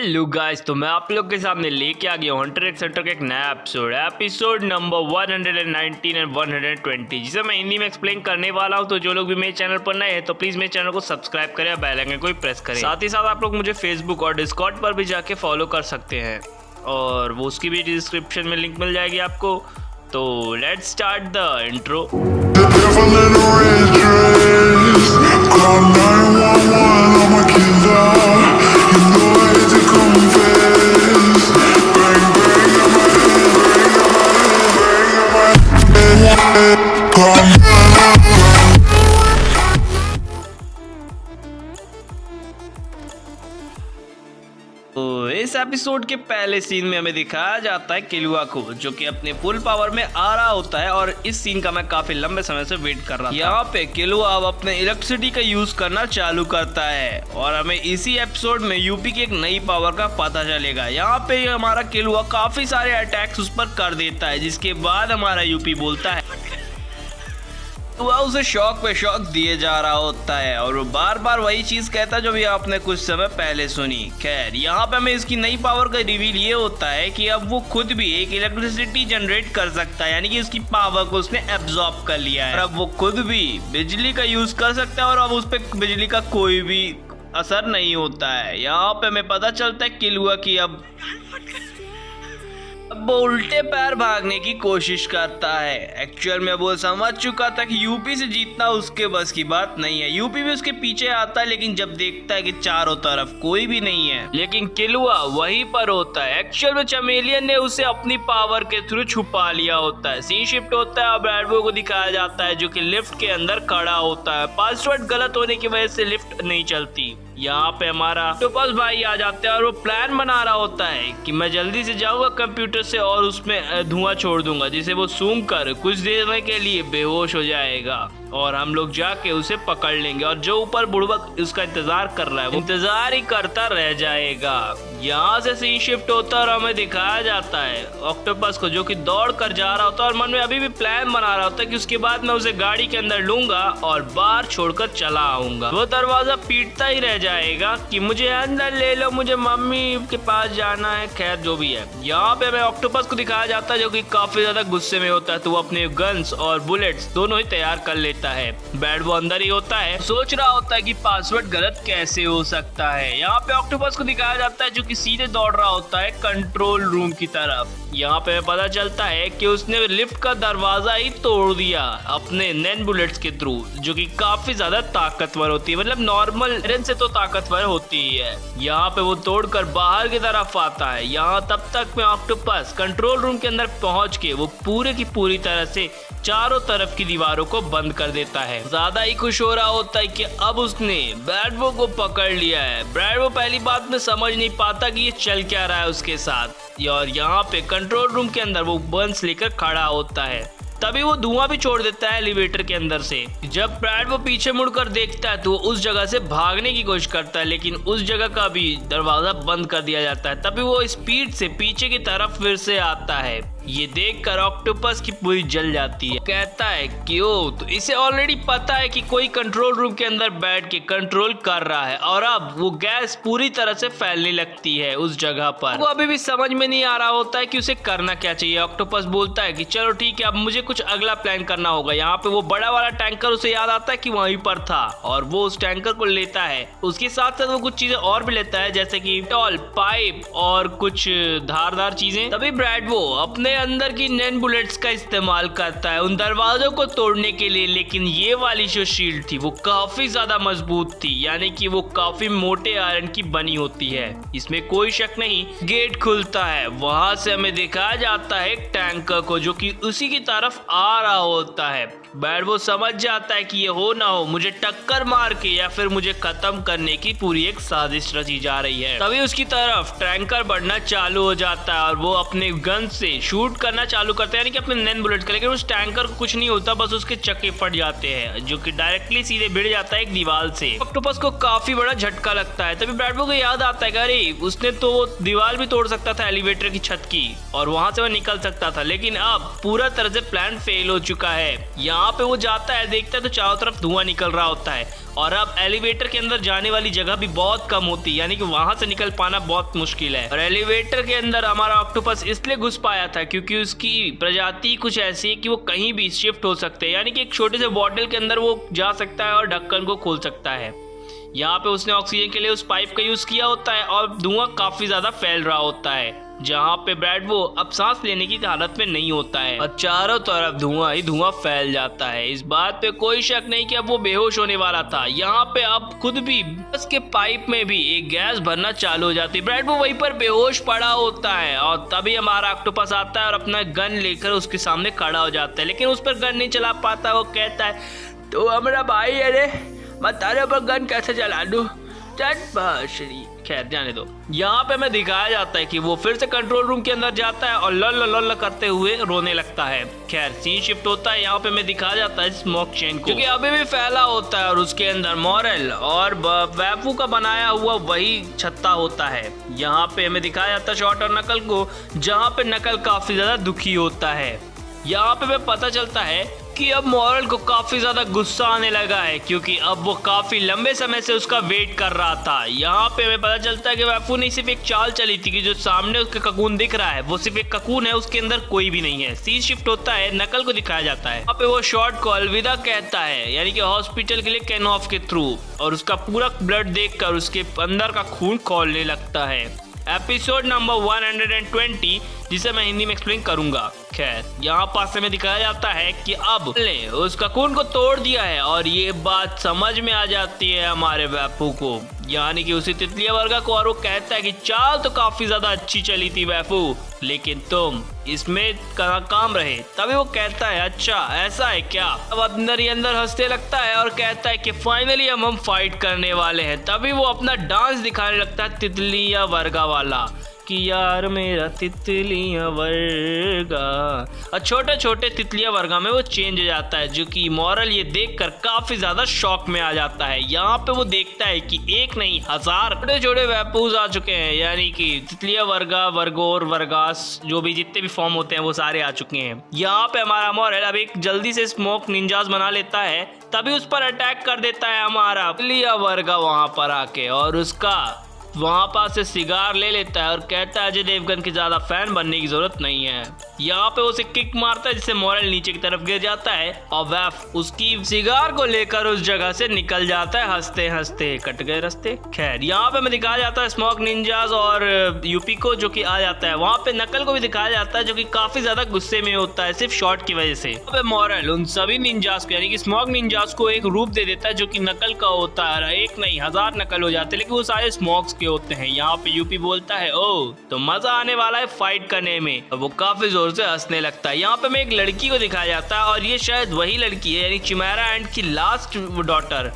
Hello guys, तो मैं आप लोग के सामने लेके आ गया हूँ हंटर एक्स हंटर का एक नया एपिसोड नंबर 119 एंड 120, जिसे मैं हिंदी में एक्सप्लेन करने वाला हूँ। तो जो लोग भी मेरे चैनल पर नए हैं तो प्लीज मेरे चैनल को सब्सक्राइब करें, बेल आइकन को प्रेस करें। साथ ही साथ आप लोग मुझे फेसबुक और डिस्कॉर्ड पर भी जाके फॉलो कर सकते हैं, और वो उसकी भी डिस्क्रिप्शन में लिंक मिल जाएगी आपको। तो लेट्स स्टार्ट द इंट्रो। तो इस एपिसोड के पहले सीन में हमें दिखाया जाता है किलुआ को, जो कि अपने फुल पावर में आ रहा होता है। और इस सीन का मैं काफी लंबे समय से वेट कर रहा था। यहाँ पे किलुआ अब अपने इलेक्ट्रिसिटी का यूज करना चालू करता है, और हमें इसी एपिसोड में यूपी की एक नई पावर का पता चलेगा। यहाँ पे हमारा किलुआ काफी सारे अटैक्स उस पर कर देता है, जिसके बाद हमारा यूपी बोलता है वह उसे शॉक पे शॉक दिए जा रहा होता है, और वो बार बार वही चीज कहता है जो भी आपने कुछ समय पहले सुनी। खैर, यहाँ पे हमें इसकी नई पावर का रिवील ये होता है कि अब वो खुद भी एक इलेक्ट्रिसिटी जनरेट कर सकता है, यानी कि उसकी पावर को उसने एब्जॉर्ब कर लिया है। और अब वो खुद भी बिजली का यूज कर सकता है, और अब उस पर बिजली का कोई भी असर नहीं होता है। यहाँ पे हमें पता चलता है किलुआ की अब वो उल्टे पैर भागने की कोशिश करता है। एक्चुअल में वो समझ चुका था कि यूपी से जीतना उसके बस की बात नहीं है। यूपी भी उसके पीछे आता है, लेकिन जब देखता है कि चारों तरफ कोई भी नहीं है, लेकिन किलुआ वहीं पर होता है। एक्चुअल में चमेलियन ने उसे अपनी पावर के थ्रू छुपा लिया होता है। सीन शिफ्ट होता है और ब्रैडबो को दिखाया जाता है, जो कि लिफ्ट के अंदर खड़ा होता है। पासवर्ड गलत होने की वजह से लिफ्ट नहीं चलती। यहाँ पे हमारा ऑक्टोपस भाई आ जाते हैं, और वो प्लान बना रहा होता है कि मैं जल्दी से जाऊंगा कंप्यूटर से और उसमें धुआं छोड़ दूंगा, जिसे वो सूंघ कर कुछ देर के लिए बेहोश हो जाएगा, और हम लोग जाके उसे पकड़ लेंगे। और जो ऊपर बुड़बक उसका इंतजार कर रहा है वो इंतजार ही करता रह जाएगा। यहाँ से सीन शिफ्ट होता है और हमें दिखाया जाता है ऑक्टोपस को, जो कि दौड़ कर जा रहा होता है और मन में अभी भी प्लान बना रहा होता है कि उसके बाद मैं उसे गाड़ी के अंदर लूंगा और बाहर छोड़कर चला आऊंगा। वो दरवाजा पीटता ही रह जाएगा कि मुझे अंदर ले लो, मुझे मम्मी के पास जाना है। खैर, जो भी है, यहाँ पे हमें ऑक्टोपस को दिखाया जाता है, जो कि काफी ज्यादा गुस्से में होता है। तो वो अपने गन्स और बुलेट्स दोनों ही तैयार कर लेता है। बैड वो अंदर ही होता है, सोच रहा होता है कि पासवर्ड गलत कैसे हो सकता है। यहाँ पे ऑक्टोपस को दिखाया जाता है, जो कि सीधे दौड़ रहा होता है कंट्रोल रूम की तरफ। यहाँ पे पता चलता है कि उसने लिफ्ट का दरवाजा ही तोड़ दिया अपने नैन बुलेट्स के थ्रू, जो कि काफी ज्यादा ताकतवर होती है, मतलब नॉर्मल आयरन से तो ताकतवर होती ही है। यहाँ पे वो तोड़कर बाहर की तरफ आता है। यहाँ तब तक में ऑक्टोपस कंट्रोल रूम के अंदर पहुंच के वो पूरे की पूरी तरह से चारों तरफ की दीवारों को बंद कर देता है। ज्यादा ही खुश हो रहा होता है कि अब उसने ब्रैडबो को पकड़ लिया है। ब्रैडबो पहली बात में समझ नहीं पाता कि ये चल क्या रहा है उसके साथ, और यहाँ पे कंट्रोल रूम के अंदर वो बंस लेकर खड़ा होता है। तभी वो धुआं भी छोड़ देता है एलिवेटर के अंदर से। जब ब्रैडबो पीछे मुड़कर देखता है तो वो उस जगह से भागने की कोशिश करता है, लेकिन उस जगह का भी दरवाजा बंद कर दिया जाता है। तभी वो स्पीड से पीछे की तरफ फिर से आता है। ये देखकर ऑक्टोपस की पूरी जल जाती है। कहता है कि ओ, तो इसे ऑलरेडी पता है कि कोई कंट्रोल रूम के अंदर बैठ के कंट्रोल कर रहा है, और अब वो गैस पूरी तरह से फैलने लगती है उस जगह पर। वो अभी भी समझ में नहीं आ रहा होता है कि उसे करना क्या चाहिए। ऑक्टोपस बोलता है कि चलो ठीक है, अब मुझे कुछ अगला प्लान करना होगा। यहाँ पे वो बड़ा वाला टैंकर उसे याद आता है कि वहीं पर था, और वो उस टैंकर को लेता है। उसके साथ साथ वो कुछ चीजें और भी लेता है, जैसे कि टॉल पाइप और कुछ धारदार चीजें। तभी ब्रैडबो अपने अंदर की नैन बुलेट्स का इस्तेमाल करता है उन दरवाजों को तोड़ने के लिए, लेकिन ये वाली जो शील्ड थी वो काफी ज्यादा मजबूत थी, यानी कि वो काफी मोटे आयरन की बनी होती है, इसमें कोई शक नहीं। गेट खुलता है, वहां से हमें दिखाया जाता है एक टैंकर को, जो कि उसी की तरफ आ रहा होता है। बैड वो समझ जाता है कि ये हो ना हो मुझे टक्कर मार के या फिर मुझे खत्म करने की पूरी एक साजिश रची जा रही है। तभी उसकी तरफ टैंकर बढ़ना चालू हो जाता है, और वो अपने गन से शूट करना चालू करते हैं, यानी कि अपने नैन बुलेट का। लेकिन उस टैंकर को कुछ नहीं होता, बस उसके चक्के फट जाते हैं, जो कि डायरेक्टली सीधे भिड़ जाता है एक दीवार से। ऑक्टोपस को काफी बड़ा झटका लगता है। तभी ब्रैडबो को याद आता है कि अरे उसने तो दीवार भी तोड़ सकता था एलिवेटर की छत की, और वहां से वह निकल सकता था, लेकिन अब पूरा तरह से प्लान फेल हो चुका है। यहाँ यहाँ पे वो जाता है, देखता है तो चारों तरफ धुआं निकल रहा होता है और अब एलिवेटर के अंदर जाने वाली जगह भी बहुत कम होती है, यानी कि वहां से निकल पाना बहुत मुश्किल है। और एलिवेटर के अंदर हमारा ऑक्टोपस इसलिए घुस पाया था क्योंकि उसकी प्रजाति कुछ ऐसी है कि वो कहीं भी शिफ्ट हो सकते हैं, यानी कि एक छोटे से बॉटल के अंदर वो जा सकता है और ढक्कन को खोल सकता है। यहाँ पे उसने ऑक्सीजन के लिए उस पाइप का यूज किया होता है और धुआं काफी ज्यादा फैल रहा होता है, जहाँ पे ब्रैडवो अब सांस लेने की हालत में नहीं होता है और चारों तरफ धुआं ही धुआं फैल जाता है। इस बात पे कोई शक नहीं कि अब वो बेहोश होने वाला था। यहाँ पे अब खुद भी बस के पाइप में भी एक गैस भरना चालू हो जाती है। ब्रैडवो वहीं पर बेहोश पड़ा होता है और तभी हमारा ऑक्टोपस आता है और अपना गन लेकर उसके सामने खड़ा हो जाता है, लेकिन उस पर गन नहीं चला पाता। वो कहता है तो हमारा भाई, अरे मैं तारे पर गन कैसे चला दूं? खैर जाने दो। यहाँ पे हमें दिखाया जाता है कि वो फिर से कंट्रोल रूम के अंदर जाता है और लल लल करते हुए रोने लगता है। खैर सीन शिफ्ट होता है, यहाँ पे हमें दिखाया जाता है स्मोक चेन को, क्योंकि अभी भी फैला होता है और उसके अंदर मॉरल और वैफू का बनाया हुआ वही छत्ता होता है। यहाँ पे हमें दिखाया जाता है शॉट और नकल को, जहाँ पे नकल काफी ज्यादा दुखी होता है। यहाँ पे हमें पता चलता है कि अब मॉरल को काफी ज्यादा गुस्सा आने लगा है, क्योंकि अब वो काफी लंबे समय से उसका वेट कर रहा था। यहाँ पे हमें पता चलता है कि वैफू ने सिर्फ एक चाल चली थी कि जो सामने उसके ककून दिख रहा है वो सिर्फ एक ककून है, उसके अंदर कोई भी नहीं है। सीन शिफ्ट होता है, नकल को दिखाया जाता है। यहाँ पे वो शॉर्ट को अलविदा कहता है, यानी कि हॉस्पिटल के लिए कैनऑफ के थ्रू, और उसका पूरा ब्लड देखकर उसके अंदर का खून खौलने लगता है। एपिसोड नंबर 120, जिसे मैं हिंदी में एक्सप्लेन करूंगा। खैर यहाँ पास में दिखाया जाता है कि अब ने उसका खून को तोड़ दिया है और ये बात समझ में आ जाती है हमारे वैफू को, यानी कि उसी तितलिया वर्गा को, और वो कहता है कि चाल तो काफी ज्यादा अच्छी चली थी वैफू, लेकिन तुम इसमें नाकाम रहे। तभी वो कहता है अच्छा ऐसा है क्या। अब अंदर ही अंदर हंसने लगता है और कहता है कि फाइनली हम फाइट करने वाले हैं। तभी वो अपना डांस दिखाने लगता है तितलिया वर्गा वाला कि यार मेरा तितलिया वर्गा, और छोटे छोटे तितलिया वर्गा में वो चेंज हो जाता है, जो कि मॉरल ये देखकर काफी ज्यादा शॉक में आ जाता है। यहाँ पे वो देखता है कि एक नहीं 1000 छोटे छोटे वैपूज आ चुके हैं, यानी कि तितलिया वर्गा, वर्गोर, वर्गास, जो भी जितने भी फॉर्म होते हैं वो सारे आ चुके हैं। यहाँ पे हमारा मॉरल अब एक जल्दी से स्मोक निंजास बना लेता है, तभी उस पर अटैक कर देता है हमारा तितलिया वर्गा वहां पर आके, और उसका वहां पास से सिगार ले लेता है और कहता है अजय देवगन के ज्यादा फैन बनने की जरूरत नहीं है। यहाँ पे उसे किक मारता है जिससे मॉरल नीचे की तरफ गिर जाता है और वैफ उसकी सिगार को लेकर उस जगह से निकल जाता है हंसते हंसते। कट गए रास्ते। खैर यहाँ पे हमें दिखाया जाता है स्मोक निंजास और यूपी को, जो कि आ जाता है। वहाँ पे नकल को भी दिखाया जाता है, जो कि काफी ज्यादा गुस्से में होता है सिर्फ शॉट की वजह से। यहाँ पे मॉरल उन सभी निंजास को, यानी कि स्मोक निंजास को एक रूप दे देता है जो कि नकल का होता है। एक नहीं 1000 नकल हो जाते, लेकिन वो सारे स्मोक्स के होते हैं। यहाँ पे यूपी बोलता है ओ तो मजा आने वाला है फाइट करने में, और वो काफी जोर से हंसने लगता है। यहाँ पे हमें एक लड़की को दिखाया जाता है और ये शायद वही लड़की है, यानी चिमेरा एंड की लास्ट डॉटर,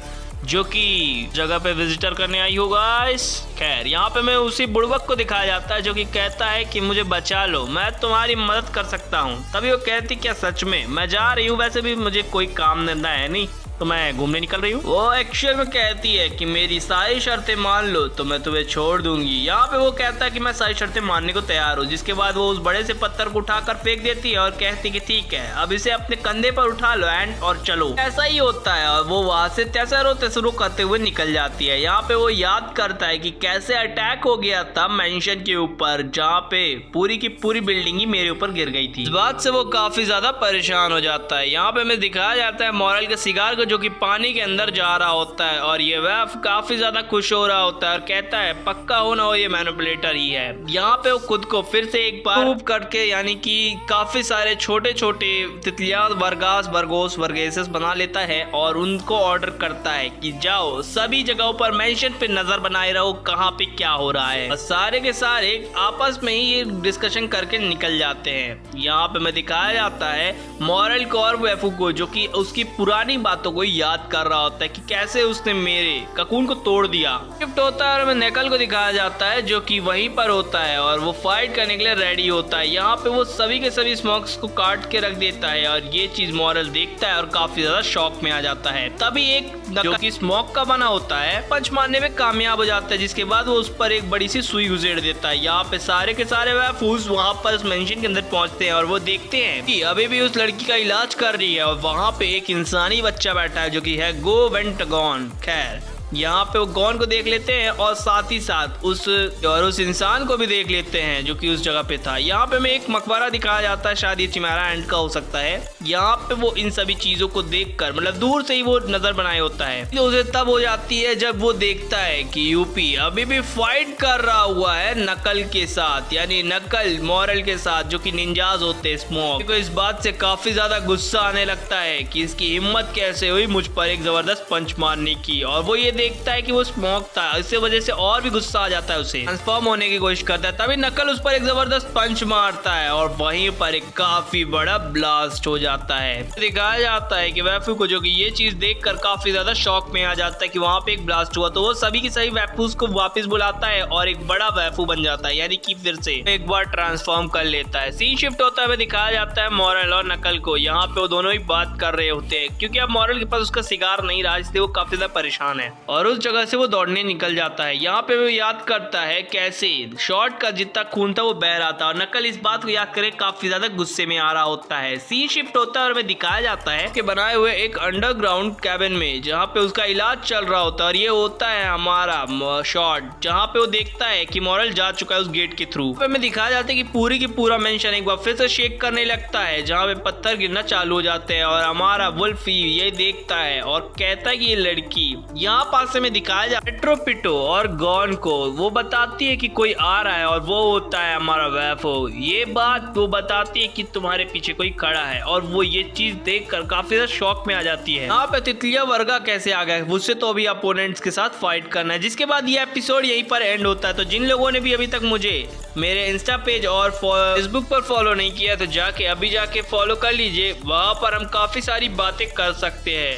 जो कि जगह पे विजिटर करने आई हो गाइस। खैर यहाँ पे मैं उसी बुड़बक को दिखाया जाता है जो कि कहता है कि मुझे बचा लो, मैं तुम्हारी मदद कर सकता हूँ। तभी वो कहती क्या सच में? मैं जा रही हूँ, वैसे भी मुझे कोई काम धंधा है नहीं, तो मैं घूमने निकल रही हूँ। वो एक्चुअल में कहती है कि मेरी सारी शर्तें मान लो तो मैं तुम्हें छोड़ दूंगी। यहाँ पे वो कहता है कि मैं सारी शर्तें मानने को तैयार हूँ, जिसके बाद वो उस बड़े से पत्थर को उठाकर फेंक देती है और कहती कि ठीक है अब इसे अपने कंधे पर उठा लो एंड और चलो। ऐसा ही होता है और वो वहां से तेसरो करते हुए निकल जाती है। यहाँ पे वो याद करता है कि कैसे अटैक हो गया था मेंशन के ऊपर, जहाँ पे पूरी की पूरी बिल्डिंग ही मेरे ऊपर गिर गई थी। इस बात से वो काफी ज्यादा परेशान हो जाता है। यहाँ पे हमें दिखाया जाता है मॉरल के सिगार जो कि पानी के अंदर जा रहा होता है, और ये वैफ काफी ज्यादा खुश हो रहा होता है और कहता है पक्का हो ना हो ये मैनिपुलेटर ही है। यहाँ पे वो खुद को फिर से एक बार प्रूव करके, यानी कि काफी सारे छोटे छोटे तितलियां वर्गास, वर्गोस, वर्गेसेस बना लेता है और उनको ऑर्डर करता है कि जाओ सभी जगहों पर मेंशन पे नजर बनाए रहो कहाँ पे क्या हो रहा है, और सारे के सारे आपस में ही ये डिस्कशन करके निकल जाते हैं। यहाँ पे मैं दिखाया जाता है मॉरल को और वैफू को, जो कि उसकी पुरानी बातों को याद कर रहा होता है कि कैसे उसने मेरे ककून को तोड़ दिया। शिफ्ट होता है और हमें नकल को दिखाया जाता है जो कि वहीं पर होता है और वो फाइट करने के लिए रेडी होता है। यहाँ पे वो सभी के सभी स्मोक्स को काट के रख देता है और ये चीज मॉरल देखता है और काफी ज्यादा शॉक में आ जाता है। तभी एक जो कि स्मोक का बना होता है पंच मारने में कामयाब हो जाता है, जिसके बाद वो उस पर एक बड़ी सी सुई गुजेड़ देता है। यहाँ पे सारे के सारे वैफूज वहाँ पर उस मेंशन के अंदर पहुंचते हैं और वो देखते हैं कि अभी भी उस लड़की का इलाज कर रही है और वहाँ पे एक इंसानी बच्चा बैठा है जो कि है गो वेंट गॉन। खैर यहाँ पे वो गॉन को देख लेते हैं और साथ ही साथ उस इंसान को भी देख लेते हैं जो कि उस जगह पे था। यहाँ पे हमें एक मकबरा दिखाया जाता है, शायद ये चिमेरा एंड का हो सकता है। यहाँ पे वो इन सभी चीजों को देखकर मतलब दूर से ही वो नजर बनाए होता है। तो उसे तब हो जाती है जब वो देखता है कि यूपी अभी भी फाइट कर रहा हुआ है नकल के साथ, यानी नकल मॉरल के साथ जो कि निंजाज होते हैं स्मोक को। इस बात से काफी ज्यादा गुस्सा आने लगता है कि इसकी हिम्मत कैसे हुई मुझ पर एक जबरदस्त पंच मारने की, और वो ये देखता है कि वो स्मोक था, इस वजह से और भी गुस्सा आ जाता है, उसे ट्रांसफॉर्म होने की कोशिश करता है। तभी नकल उस पर एक जबरदस्त पंच मारता है और वहीं पर एक काफी बड़ा ब्लास्ट हो जाता है। दिखाया जाता है कि वैफू को जो कि ये चीज देखकर काफी ज्यादा शॉक में आ जाता है कि वहां पे एक ब्लास्ट हुआ, तो वो सभी की सभी वैफूज को वापस बुलाता है और एक बड़ा वैफू बन जाता है, यानी कि फिर से एक बार ट्रांसफॉर्म कर लेता है। सीन शिफ्ट होता है, दिखाया जाता है मॉरल और नकल को। यहाँ पे वो दोनों ही बात कर रहे होते हैं क्योंकि अब मॉरल के पास उसका सिगार नहीं रहा, इसलिए वो काफी ज्यादा परेशान है और उस जगह से वो दौड़ने निकल जाता है। यहाँ पे वो याद करता है कैसे शॉट का जितना खून था वो बह रहा था और नकल इस बात को याद करे काफी ज्यादा गुस्से में आ रहा होता है। सीन शिफ्ट होता है और हमें दिखाया जाता है कि बनाए हुए एक अंडरग्राउंड कैबिन में जहाँ पे उसका इलाज चल रहा होता है और ये होता है हमारा शॉट जहाँ पे वो देखता है कि मॉरल जा चुका है उस गेट के थ्रू। हमें दिखाया जाता है कि पूरी की पूरा मेंशन एक बार फिर से शेक करने लगता है जहाँ पे पत्थर गिरना चालू हो जाते हैं और हमारा वुल्फी ये देखता है और कहता है कि ये लड़की यहाँ पास से में दिखाया जाता है पिटो और गॉन को, वो बताती है कि कोई आ रहा है और वो होता है हमारा वैफो। ये बात वो बताती है कि तुम्हारे पीछे कोई खड़ा है और वो ये चीज देखकर काफी ज्यादा शॉक में आ जाती है। यहाँ पे तितलिया वर्गा कैसे आ गया, उससे तो अभी अपोनेंट्स के साथ फाइट करना है। जिसके बाद ये एपिसोड यहीं पर एंड होता है। तो जिन लोगों ने भी अभी तक मुझे मेरे इंस्टा पेज और फेसबुक पर फॉलो नहीं किया तो अभी जाके फॉलो कर लीजिए, वहां पर हम काफी सारी बातें कर सकते हैं।